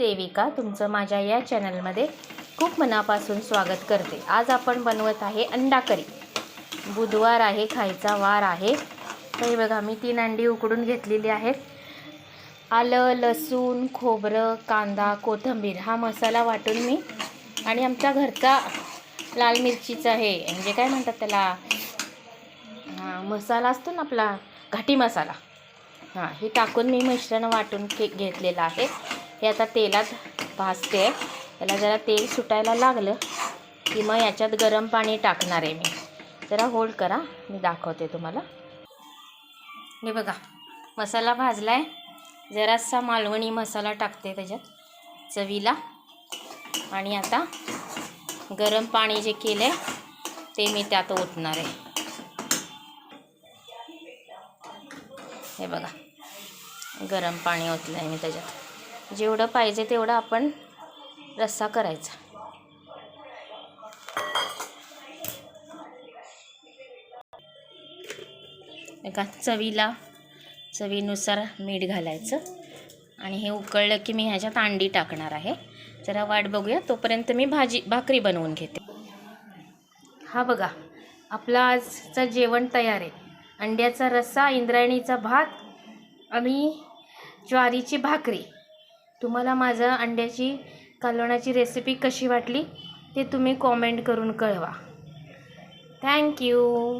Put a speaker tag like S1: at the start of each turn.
S1: देविका तुमचं माझ्या या चॅनलमध्ये खूप मनापासून स्वागत करते। आज आपण बनवत आहे अंडा करी। बुधवार आहे, खायचा वार आहे। तर हे बघा मी 3 अंडी उकडून घेतलेली आहेत। आलं, लसूण, खोबरं, कांदा, कोथिंबीर हा मसाला वाटून मी आणि आमच्या घरचा लाल मिरचीचा आहे म्हणजे काय म्हणतात त्याला मसाला असतो ना आपला घाटी मसाला, हे टाकून मी मिश्रण वाटून घेतलेलं आहे। हे आता तेलात भाजते। त्याला जरा तेल सुटायला लागलं की मग याच्यात गरम पाणी टाकणार आहे मी। जरा होल्ड करा, मी दाखवते तुम्हाला। हे बघा मसाला भाजलाय। जरासा मालवणी मसाला टाकते त्याच्यात चवीला आणि आता गरम पाणी जे केले ते मी त्यात ओतणार आहे। हे बघा गरम पाणी ओतलंय मी त्याच्यात। जेवढं पाहिजे तेवढं आपण रस्सा करायचा। एका चवीनुसार मीठ घालायचं आणि हे उकळलं की मी ह्याच्यात अंडी टाकणार आहे। जरा वाट बघूया, तोपर्यंत मी भाकरी बनवून घेते। हा बघा आपला आजचं जेवण तयार आहे। अंड्याचा रस्सा, इंद्रायणीचा भात आणि ज्वारीची भाकरी। तुम्हाला माझं अंड्याची कालवणाची रेसिपी कशी वाटली ते तुम्ही कॉमेंट करून कळवा। थँक्यू।